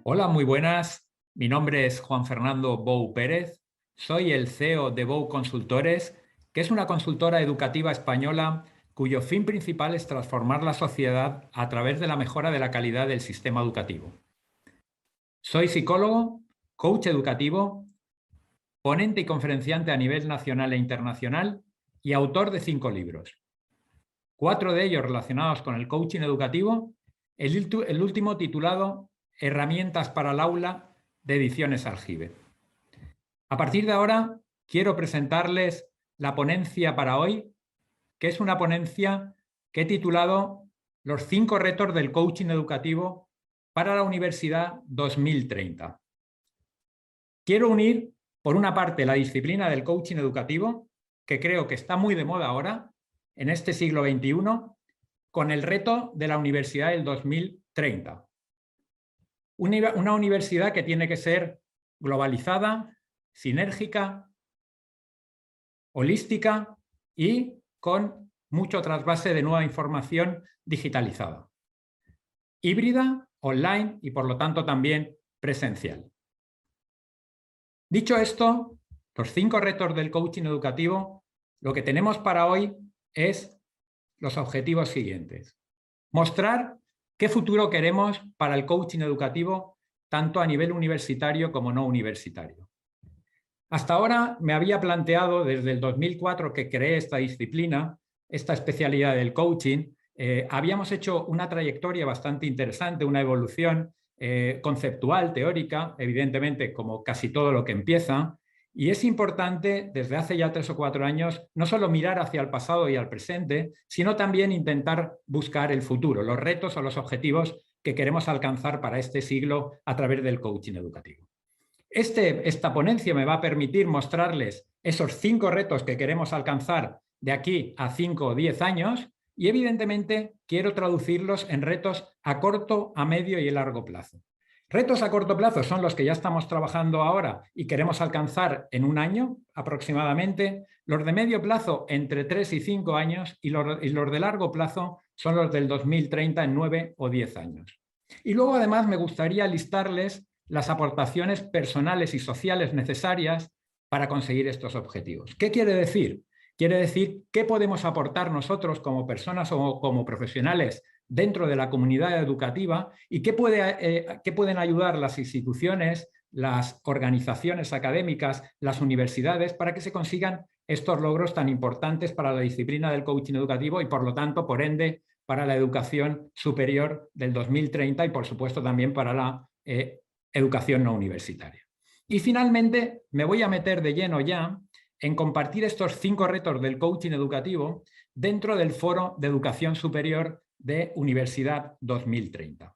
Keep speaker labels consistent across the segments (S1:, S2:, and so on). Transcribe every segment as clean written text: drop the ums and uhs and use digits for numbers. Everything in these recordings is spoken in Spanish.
S1: Hola, muy buenas. Mi nombre es Juan Fernando Bou Pérez. Soy el CEO de Bou Consultores, que es una consultora educativa española cuyo fin principal es transformar la sociedad a través de la mejora de la calidad del sistema educativo. Soy psicólogo, coach educativo, ponente y conferenciante a nivel nacional e internacional y autor de 5 libros. 4 de ellos relacionados con el coaching educativo, el último titulado Herramientas para el aula, de Ediciones Aljibe. A partir de ahora quiero presentarles la ponencia para hoy, que es una ponencia que he titulado Los 5 retos del coaching educativo para la Universidad 2030. Quiero unir, por una parte, la disciplina del coaching educativo, que creo que está muy de moda ahora, en este siglo XXI, con el reto de la Universidad del 2030. Una universidad que tiene que ser globalizada, sinérgica, holística y con mucho trasvase de nueva información digitalizada. Híbrida, online y por lo tanto también presencial. Dicho esto, los 5 retos del coaching educativo, lo que tenemos para hoy es los objetivos siguientes. Mostrar qué futuro queremos para el coaching educativo, tanto a nivel universitario como no universitario. Hasta ahora me había planteado, desde el 2004 que creé esta disciplina, esta especialidad del coaching, habíamos hecho una trayectoria bastante interesante, una evolución conceptual, teórica, evidentemente como casi todo lo que empieza, y es importante desde hace ya 3 o 4 años no solo mirar hacia el pasado y al presente, sino también intentar buscar el futuro, los retos o los objetivos que queremos alcanzar para este siglo a través del coaching educativo. Esta ponencia me va a permitir mostrarles esos 5 retos que queremos alcanzar de aquí a 5 o 10 años y evidentemente quiero traducirlos en retos a corto, a medio y a largo plazo. Retos a corto plazo son los que ya estamos trabajando ahora y queremos alcanzar en 1 año aproximadamente. Los de medio plazo entre 3 y 5 años y los de largo plazo son los del 2030 en 9 o 10 años. Y luego además me gustaría listarles las aportaciones personales y sociales necesarias para conseguir estos objetivos. ¿Qué quiere decir? Quiere decir qué podemos aportar nosotros como personas o como profesionales dentro de la comunidad educativa y qué pueden ayudar las instituciones, las organizaciones académicas, las universidades para que se consigan estos logros tan importantes para la disciplina del coaching educativo y por lo tanto, por ende, para la educación superior del 2030 y por supuesto también para la educación no universitaria. Y finalmente me voy a meter de lleno ya en compartir estos 5 retos del coaching educativo dentro del Foro de Educación Superior de Universidad 2030.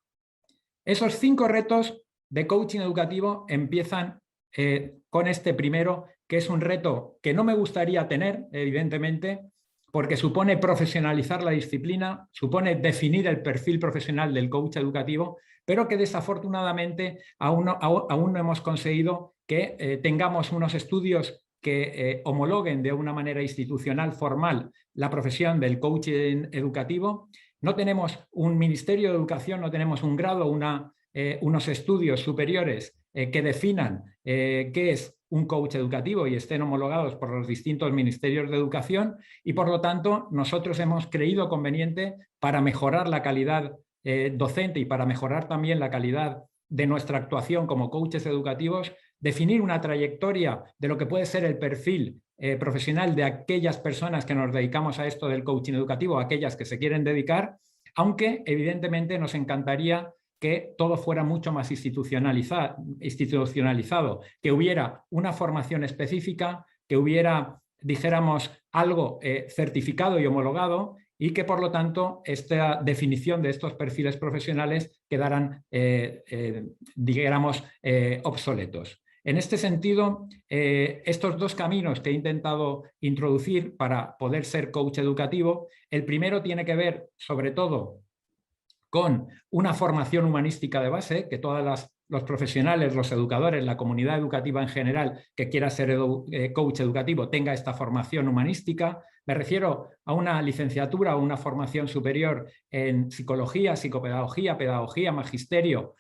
S1: Esos 5 retos de coaching educativo empiezan con este primero, que es un reto que no me gustaría tener, evidentemente, porque supone profesionalizar la disciplina, supone definir el perfil profesional del coach educativo, pero que desafortunadamente aún no hemos conseguido que tengamos unos estudios que homologuen de una manera institucional formal la profesión del coaching educativo. No tenemos un Ministerio de Educación, no tenemos un grado, unos estudios superiores que definan qué es un coach educativo y estén homologados por los distintos ministerios de educación y por lo tanto nosotros hemos creído conveniente para mejorar la calidad docente y para mejorar también la calidad de nuestra actuación como coaches educativos, definir una trayectoria de lo que puede ser el perfil profesional de aquellas personas que nos dedicamos a esto del coaching educativo, aquellas que se quieren dedicar, aunque evidentemente nos encantaría que todo fuera mucho más institucionalizado, que hubiera una formación específica, que hubiera, dijéramos, algo certificado y homologado y que, por lo tanto, esta definición de estos perfiles profesionales quedaran, digamos, obsoletos. En este sentido, estos 2 caminos que he intentado introducir para poder ser coach educativo, el primero tiene que ver, sobre todo, con una formación humanística de base, que todas los profesionales, los educadores, la comunidad educativa en general que quiera ser coach educativo tenga esta formación humanística. Me refiero a una licenciatura o una formación superior en psicología, psicopedagogía, pedagogía, magisterio,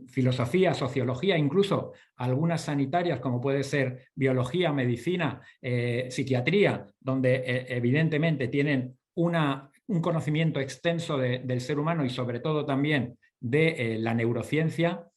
S1: filosofía, sociología, incluso algunas sanitarias como puede ser biología, medicina, psiquiatría, donde evidentemente tienen un conocimiento extenso del ser humano y sobre todo también de la neurociencia.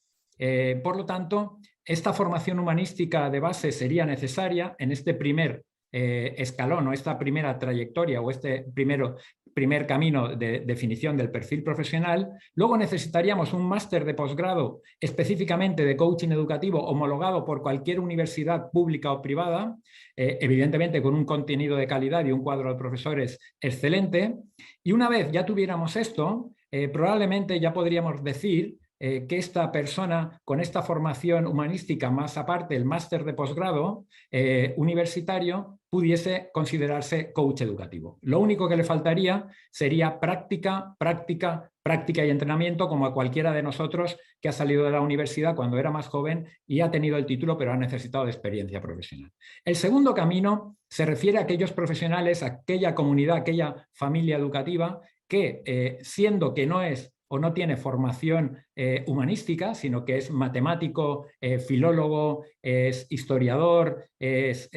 S1: Por lo tanto, esta formación humanística de base sería necesaria en este primer escalón o esta primera trayectoria o este primer camino de definición del perfil profesional. Luego necesitaríamos un máster de posgrado específicamente de coaching educativo homologado por cualquier universidad pública o privada, evidentemente con un contenido de calidad y un cuadro de profesores excelente. Y una vez ya tuviéramos esto, probablemente ya podríamos decir que esta persona con esta formación humanística, más aparte el máster de posgrado universitario, pudiese considerarse coach educativo. Lo único que le faltaría sería práctica y entrenamiento, como a cualquiera de nosotros que ha salido de la universidad cuando era más joven y ha tenido el título pero ha necesitado de experiencia profesional. El segundo camino se refiere a aquellos profesionales, a aquella comunidad, aquella familia educativa que siendo que no es o no tiene formación humanística, sino que es matemático, filólogo, es historiador, es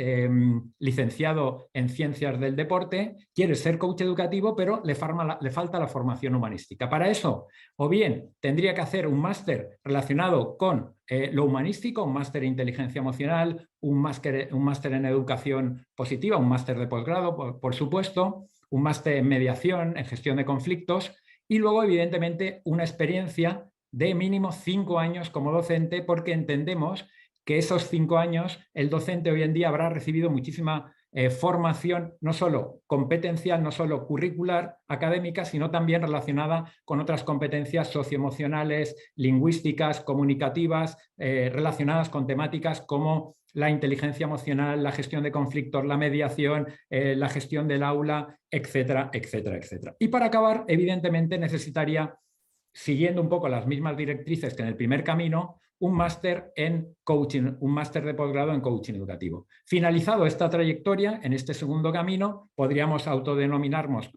S1: licenciado en ciencias del deporte, quiere ser coach educativo, pero le falta la formación humanística. Para eso, o bien tendría que hacer un máster relacionado con lo humanístico, un máster en inteligencia emocional, un máster en educación positiva, un máster de posgrado, por supuesto, un máster en mediación, en gestión de conflictos, y luego, evidentemente, una experiencia de mínimo 5 años como docente, porque entendemos que esos 5 años el docente hoy en día habrá recibido muchísima formación, no solo competencial, no solo curricular, académica, sino también relacionada con otras competencias socioemocionales, lingüísticas, comunicativas, relacionadas con temáticas como la inteligencia emocional, la gestión de conflictos, la mediación, la gestión del aula, etcétera, etcétera, etcétera. Y para acabar, evidentemente, necesitaría, siguiendo un poco las mismas directrices que en el primer camino, un máster en coaching, un máster de posgrado en coaching educativo. Finalizado esta trayectoria, en este segundo camino, podríamos autodenominarnos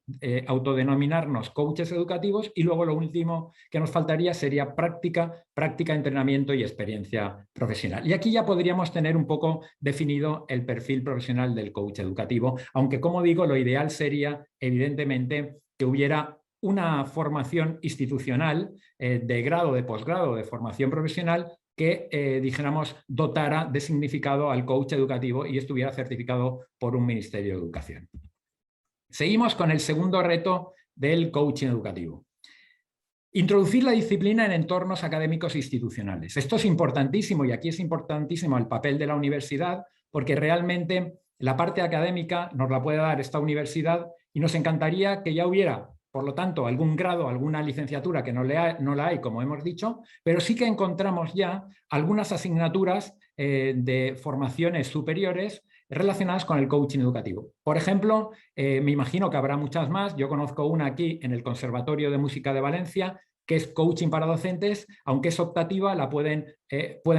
S1: coaches educativos y luego lo último que nos faltaría sería práctica, entrenamiento y experiencia profesional. Y aquí ya podríamos tener un poco definido el perfil profesional del coach educativo, aunque como digo, lo ideal sería evidentemente que hubiera una formación institucional de grado, de posgrado, de formación profesional que, dijéramos, dotara de significado al coach educativo y estuviera certificado por un Ministerio de Educación. Seguimos con el segundo reto del coaching educativo. Introducir la disciplina en entornos académicos institucionales. Esto es importantísimo y aquí es importantísimo el papel de la universidad porque realmente la parte académica nos la puede dar esta universidad y nos encantaría que ya hubiera, por lo tanto, algún grado, alguna licenciatura que no la hay, como hemos dicho, pero sí que encontramos ya algunas asignaturas de formaciones superiores relacionadas con el coaching educativo. Por ejemplo, me imagino que habrá muchas más. Yo conozco una aquí en el Conservatorio de Música de Valencia, que es coaching para docentes, aunque es optativa, pueden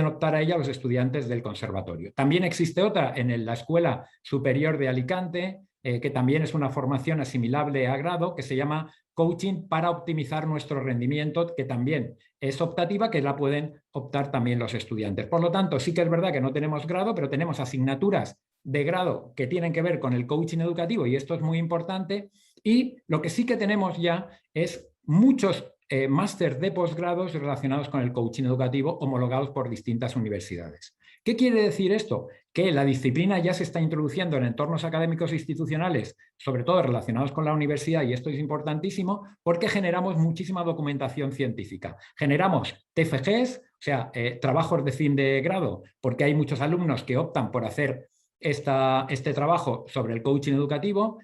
S1: optar a ella los estudiantes del conservatorio. También existe otra en la Escuela Superior de Alicante, que también es una formación asimilable a grado, que se llama Coaching para optimizar nuestro rendimiento, que también es optativa, que la pueden optar también los estudiantes. Por lo tanto, sí que es verdad que no tenemos grado, pero tenemos asignaturas de grado que tienen que ver con el coaching educativo y esto es muy importante. Y lo que sí que tenemos ya es muchos máster de posgrados relacionados con el coaching educativo homologados por distintas universidades. ¿Qué quiere decir esto? Que la disciplina ya se está introduciendo en entornos académicos institucionales, sobre todo relacionados con la universidad, y esto es importantísimo porque generamos muchísima documentación científica. Generamos TFGs, o sea, trabajos de fin de grado, porque hay muchos alumnos que optan por hacer este trabajo sobre el coaching educativo.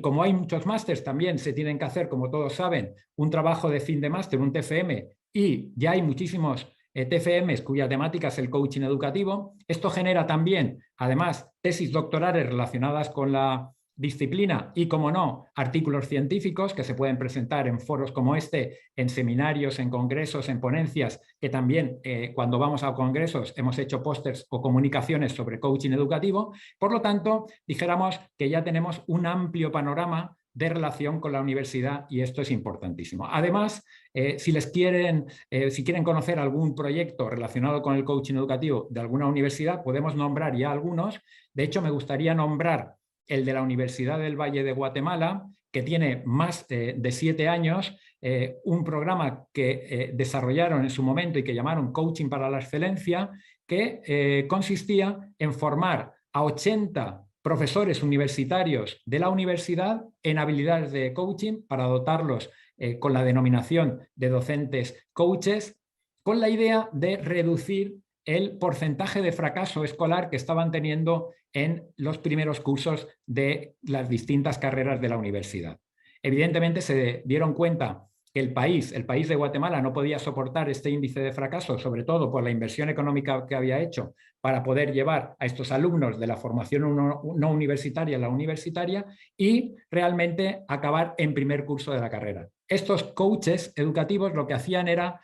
S1: Como hay muchos másters, también se tienen que hacer, como todos saben, un trabajo de fin de máster, un TFM, y ya hay muchísimos TFMs cuya temática es el coaching educativo. Esto genera también, además, tesis doctorales relacionadas con la disciplina y, como no, artículos científicos que se pueden presentar en foros como este, en seminarios, en congresos, en ponencias, que también cuando vamos a congresos hemos hecho pósters o comunicaciones sobre coaching educativo. Por lo tanto, dijéramos que ya tenemos un amplio panorama de relación con la universidad y esto es importantísimo. Además, si quieren conocer algún proyecto relacionado con el coaching educativo de alguna universidad, podemos nombrar ya algunos. De hecho, me gustaría nombrar el de la Universidad del Valle de Guatemala, que tiene más de 7 años, un programa que desarrollaron en su momento y que llamaron Coaching para la Excelencia, que consistía en formar a 80 profesores universitarios de la universidad en habilidades de coaching para dotarlos con la denominación de docentes coaches, con la idea de reducir el porcentaje de fracaso escolar que estaban teniendo en los primeros cursos de las distintas carreras de la universidad. Evidentemente se dieron cuenta que el país de Guatemala no podía soportar este índice de fracaso, sobre todo por la inversión económica que había hecho para poder llevar a estos alumnos de la formación no universitaria a la universitaria y realmente acabar en primer curso de la carrera. Estos coaches educativos lo que hacían era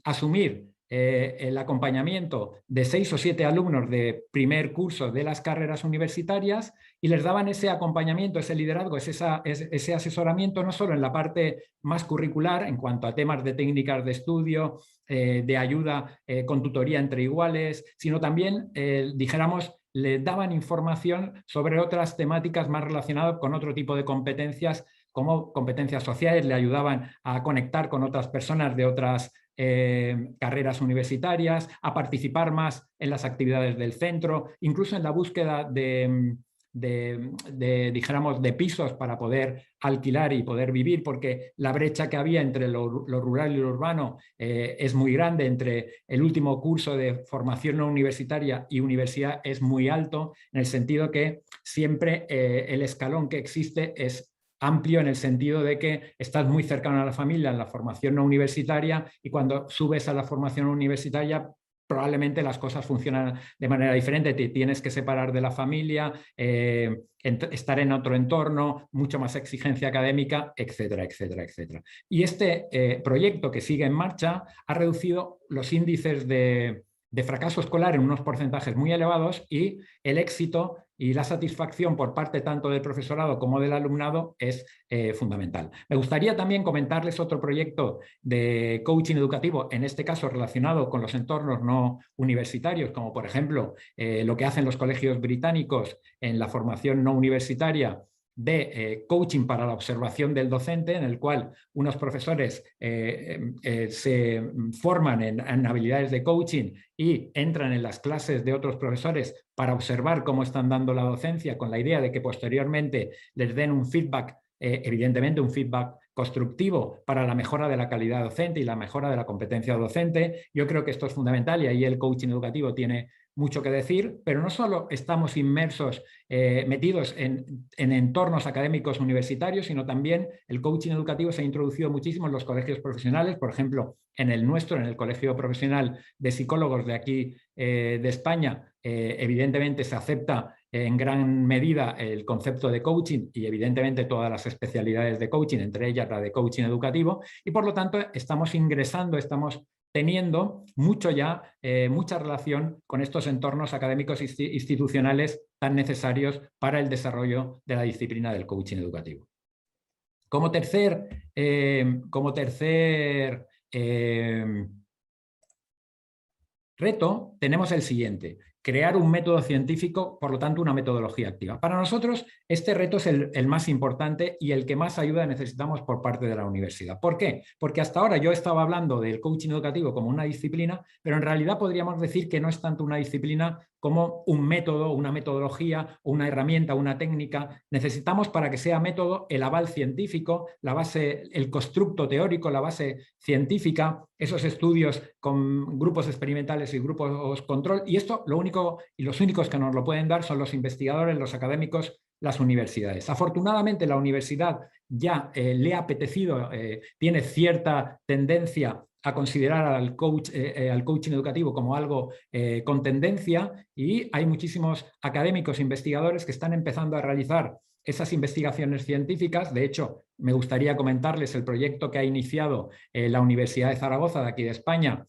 S1: asumir el acompañamiento de 6 o 7 alumnos de primer curso de las carreras universitarias y les daban ese acompañamiento, ese liderazgo, ese asesoramiento, no solo en la parte más curricular, en cuanto a temas de técnicas de estudio, de ayuda con tutoría entre iguales, sino también, dijéramos, les daban información sobre otras temáticas más relacionadas con otro tipo de competencias, como competencias sociales, le ayudaban a conectar con otras personas de otras carreras universitarias, a participar más en las actividades del centro, incluso en la búsqueda dijéramos, de pisos para poder alquilar y poder vivir, porque la brecha que había entre lo rural y lo urbano es muy grande, entre el último curso de formación no universitaria y universidad es muy alto, en el sentido que siempre el escalón que existe es amplio en el sentido de que estás muy cercano a la familia en la formación no universitaria y cuando subes a la formación universitaria probablemente las cosas funcionan de manera diferente, te tienes que separar de la familia, estar en otro entorno, mucho más exigencia académica, etcétera, etcétera, etcétera. Y este proyecto que sigue en marcha ha reducido los índices de fracaso escolar en unos porcentajes muy elevados y el éxito y la satisfacción por parte tanto del profesorado como del alumnado es fundamental. Me gustaría también comentarles otro proyecto de coaching educativo, en este caso relacionado con los entornos no universitarios, como por ejemplo lo que hacen los colegios británicos en la formación no universitaria de coaching para la observación del docente, en el cual unos profesores se forman en habilidades de coaching y entran en las clases de otros profesores para observar cómo están dando la docencia, con la idea de que posteriormente les den un feedback, evidentemente un feedback constructivo para la mejora de la calidad docente y la mejora de la competencia docente. Yo creo que esto es fundamental y ahí el coaching educativo tiene mucho que decir, pero no solo estamos inmersos, metidos en entornos académicos universitarios, sino también el coaching educativo se ha introducido muchísimo en los colegios profesionales, por ejemplo, en el nuestro, en el Colegio Profesional de Psicólogos de aquí de España, evidentemente se acepta en gran medida el concepto de coaching y evidentemente todas las especialidades de coaching, entre ellas la de coaching educativo, y por lo tanto estamos ingresando, estamos teniendo mucha relación con estos entornos académicos institucionales tan necesarios para el desarrollo de la disciplina del coaching educativo. Como tercer reto, tenemos el siguiente: crear un método científico, por lo tanto una metodología activa. Para nosotros este reto es el más importante y el que más ayuda necesitamos por parte de la universidad. ¿Por qué? Porque hasta ahora yo estaba hablando del coaching educativo como una disciplina, pero en realidad podríamos decir que no es tanto una disciplina como un método, una metodología, una herramienta, una técnica. Necesitamos, para que sea método, el aval científico, la base, el constructo teórico, la base científica, esos estudios con grupos experimentales y grupos control, y esto lo único y los únicos que nos lo pueden dar son los investigadores, los académicos, las universidades. Afortunadamente la universidad ya le ha apetecido, tiene cierta tendencia a considerar al coaching educativo como algo con tendencia y hay muchísimos académicos investigadores que están empezando a realizar esas investigaciones científicas. De hecho, me gustaría comentarles el proyecto que ha iniciado la Universidad de Zaragoza, de aquí de España,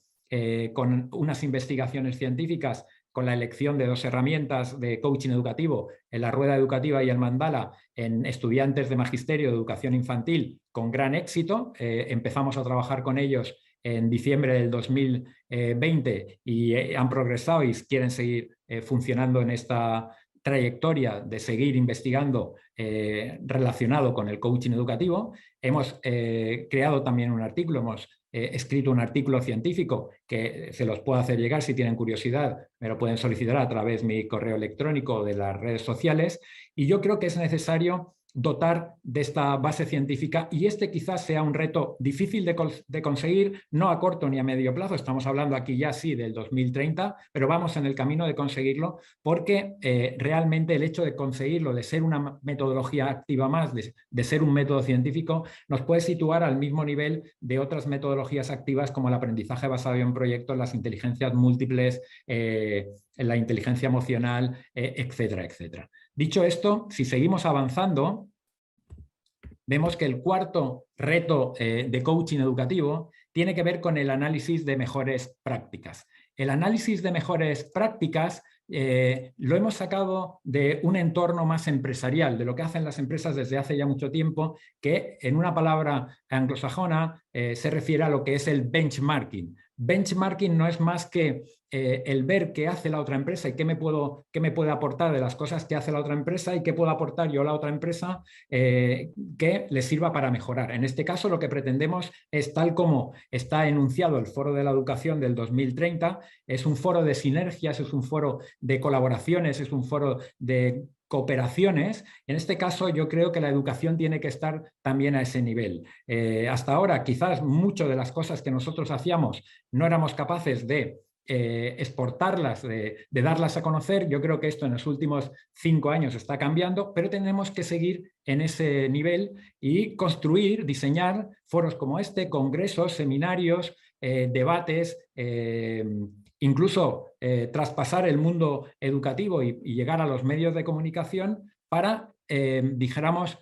S1: con unas investigaciones científicas, con la elección de 2 herramientas de coaching educativo, en la rueda educativa y el mandala, en estudiantes de magisterio de educación infantil, con gran éxito. Empezamos a trabajar con ellos en diciembre del 2020 y han progresado y quieren seguir funcionando en esta trayectoria de seguir investigando relacionado con el coaching educativo. Hemos creado también un artículo, hemos escrito un artículo científico que se los puedo hacer llegar si tienen curiosidad, me lo pueden solicitar a través de mi correo electrónico o de las redes sociales, y yo creo que es necesario dotar de esta base científica, y este quizás sea un reto difícil de conseguir, no a corto ni a medio plazo. Estamos hablando aquí ya sí del 2030, pero vamos en el camino de conseguirlo, porque realmente el hecho de conseguirlo, de ser una metodología activa más, de ser un método científico, nos puede situar al mismo nivel de otras metodologías activas como el aprendizaje basado en proyectos, las inteligencias múltiples, la inteligencia emocional, etcétera, etcétera. Dicho esto, si seguimos avanzando, vemos que el cuarto reto de coaching educativo tiene que ver con el análisis de mejores prácticas. El análisis de mejores prácticas lo hemos sacado de un entorno más empresarial, de lo que hacen las empresas desde hace ya mucho tiempo, que en una palabra anglosajona se refiere a lo que es el benchmarking. Benchmarking no es más que el ver qué hace la otra empresa y qué me puede aportar de las cosas que hace la otra empresa y qué puedo aportar yo a la otra empresa que les sirva para mejorar. En este caso, lo que pretendemos es, tal como está enunciado el Foro de la Educación del 2030, es un foro de sinergias, es un foro de colaboraciones, es un foro de cooperaciones. En este caso, yo creo que la educación tiene que estar también a ese nivel. Hasta ahora, quizás muchas de las cosas que nosotros hacíamos no éramos capaces de exportarlas, de darlas a conocer. Yo creo que esto en los últimos 5 años está cambiando, pero tenemos que seguir en ese nivel y construir, diseñar foros como este, congresos, seminarios, debates, incluso traspasar el mundo educativo y llegar a los medios de comunicación para, dijéramos,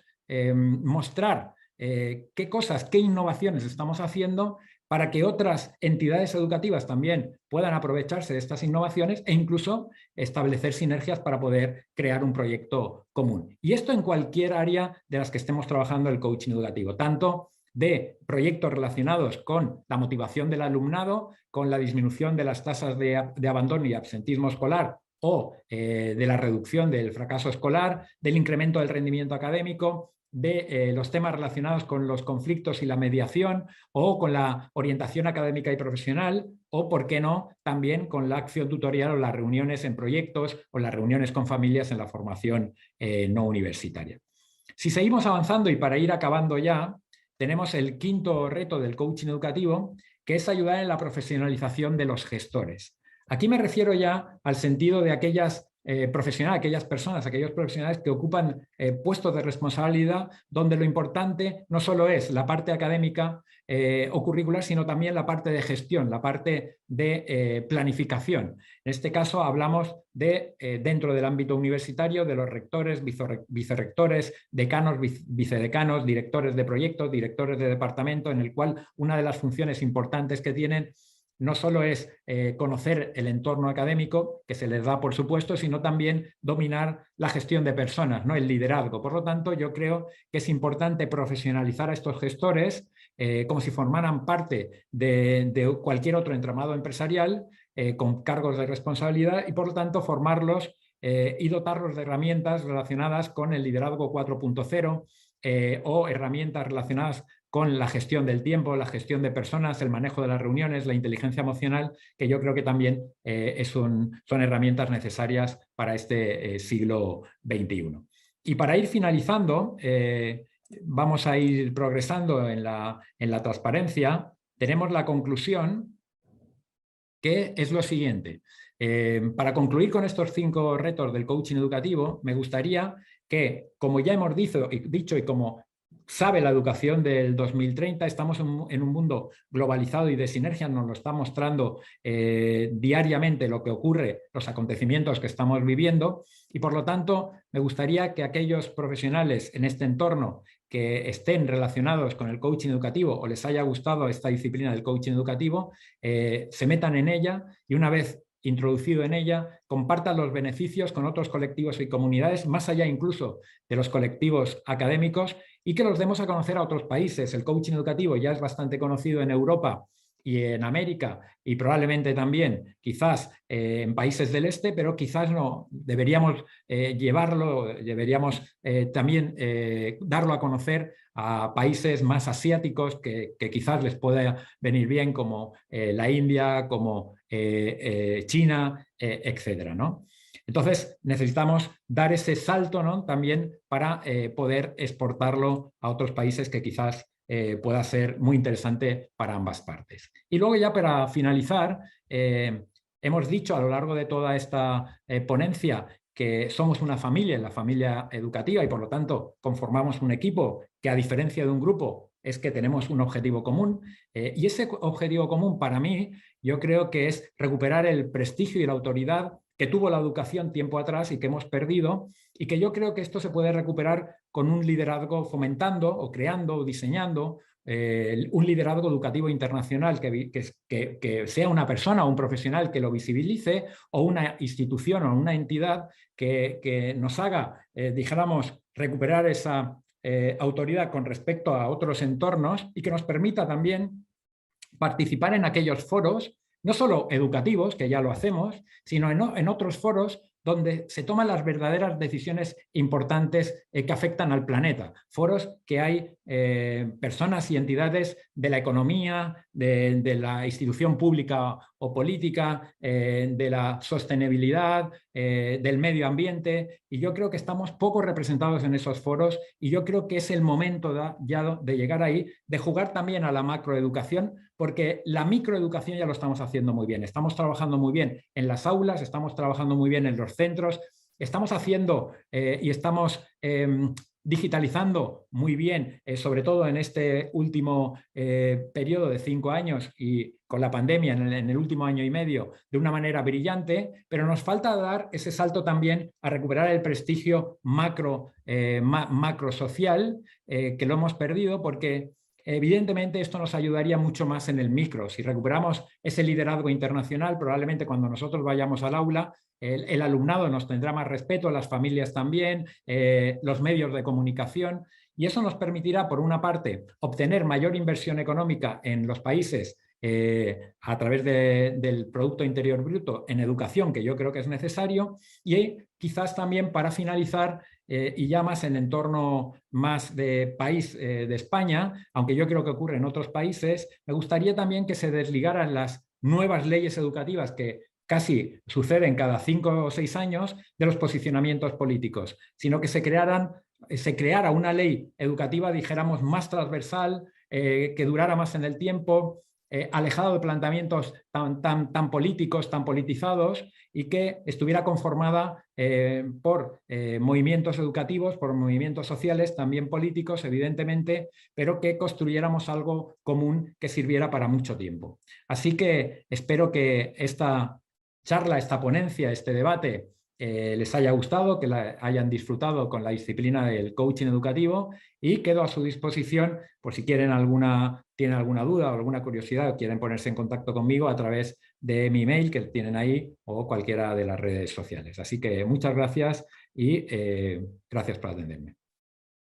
S1: mostrar qué cosas, qué innovaciones estamos haciendo para que otras entidades educativas también puedan aprovecharse de estas innovaciones e incluso establecer sinergias para poder crear un proyecto común. Y esto en cualquier área de las que estemos trabajando el coaching educativo, tanto de proyectos relacionados con la motivación del alumnado, con la disminución de las tasas de abandono y absentismo escolar, o de la reducción del fracaso escolar, del incremento del rendimiento académico, de los temas relacionados con los conflictos y la mediación, o con la orientación académica y profesional, o, por qué no, también con la acción tutorial o las reuniones en proyectos o las reuniones con familias en la formación no universitaria. Si seguimos avanzando, y para ir acabando ya, tenemos el quinto reto del coaching educativo, que es ayudar en la profesionalización de los gestores. Aquí me refiero ya al sentido de aquellas aquellas personas, aquellos profesionales que ocupan puestos de responsabilidad, donde lo importante no solo es la parte académica o curricular, sino también la parte de gestión, la parte de planificación. En este caso hablamos de, dentro del ámbito universitario, de los rectores, vicerrectores, decanos, vicedecanos, directores de proyectos, directores de departamento, en el cual una de las funciones importantes que tienen no solo es conocer el entorno académico, que se les da por supuesto, sino también dominar la gestión de personas, ¿no? El liderazgo. Por lo tanto, yo creo que es importante profesionalizar a estos gestores como si formaran parte de cualquier otro entramado empresarial con cargos de responsabilidad, y por lo tanto formarlos y dotarlos de herramientas relacionadas con el liderazgo 4.0 o herramientas relacionadas con la gestión del tiempo, la gestión de personas, el manejo de las reuniones, la inteligencia emocional, que yo creo que también son herramientas necesarias para este siglo XXI. Y para ir finalizando, vamos a ir progresando en la transparencia. Tenemos la conclusión, que es lo siguiente. Para concluir con estos 5 retos del coaching educativo, me gustaría que, como ya hemos dicho y como sabe la educación del 2030, estamos en un mundo globalizado y de sinergia, nos lo está mostrando diariamente lo que ocurre, los acontecimientos que estamos viviendo, y por lo tanto me gustaría que aquellos profesionales en este entorno que estén relacionados con el coaching educativo o les haya gustado esta disciplina del coaching educativo, se metan en ella y una vez introducido en ella, compartan los beneficios con otros colectivos y comunidades, más allá incluso de los colectivos académicos, y que los demos a conocer a otros países. El coaching educativo ya es bastante conocido en Europa y en América y probablemente también quizás en países del este, pero quizás no. Deberíamos llevarlo, deberíamos también darlo a conocer a países más asiáticos que quizás les pueda venir bien, como la India, como China, etcétera, ¿no? Entonces necesitamos dar ese salto, ¿no?, también para poder exportarlo a otros países que quizás pueda ser muy interesante para ambas partes. Y luego ya para finalizar, hemos dicho a lo largo de toda esta ponencia que somos una familia, la familia educativa, y por lo tanto conformamos un equipo que, a diferencia de un grupo, es que tenemos un objetivo común. Y ese objetivo común, para mí, yo creo que es recuperar el prestigio y la autoridad que tuvo la educación tiempo atrás y que hemos perdido, y que yo creo que esto se puede recuperar con un liderazgo fomentando o creando o diseñando un liderazgo educativo internacional que sea una persona o un profesional que lo visibilice, o una institución o una entidad que nos haga, dijéramos, recuperar esa autoridad con respecto a otros entornos y que nos permita también participar en aquellos foros, no solo educativos, que ya lo hacemos, sino en otros foros donde se toman las verdaderas decisiones importantes que afectan al planeta. Foros que hay personas y entidades de la economía, de la institución pública o política, de la sostenibilidad, del medio ambiente, y yo creo que estamos poco representados en esos foros, y yo creo que es el momento ya de llegar ahí, de jugar también a la macroeducación, porque la microeducación ya lo estamos haciendo muy bien. Estamos trabajando muy bien en las aulas, estamos trabajando muy bien en los centros, estamos haciendo y estamos digitalizando muy bien, sobre todo en este último periodo de 5 años y con la pandemia en el último año y medio, de una manera brillante, pero nos falta dar ese salto también a recuperar el prestigio macro social, que lo hemos perdido, porque evidentemente esto nos ayudaría mucho más en el micro. Si recuperamos ese liderazgo internacional, probablemente cuando nosotros vayamos al aula, el alumnado nos tendrá más respeto, las familias también, los medios de comunicación, y eso nos permitirá, por una parte, obtener mayor inversión económica en los países a través del Producto Interior Bruto en educación, que yo creo que es necesario, y quizás también, para finalizar, y ya más en el entorno más de país de España, aunque yo creo que ocurre en otros países, me gustaría también que se desligaran las nuevas leyes educativas que casi suceden cada 5 o 6 años de los posicionamientos políticos, sino que se creara una ley educativa, dijéramos, más transversal, que durara más en el tiempo, alejado de planteamientos tan políticos, tan politizados, y que estuviera conformada por movimientos educativos, por movimientos sociales, también políticos, evidentemente, pero que construyéramos algo común que sirviera para mucho tiempo. Así que espero que esta charla, esta ponencia, este debate les haya gustado, que la hayan disfrutado con la disciplina del coaching educativo, y quedo a su disposición por si tienen alguna duda o alguna curiosidad, o quieren ponerse en contacto conmigo a través de mi email que tienen ahí, o cualquiera de las redes sociales. Así que muchas gracias y gracias por atenderme.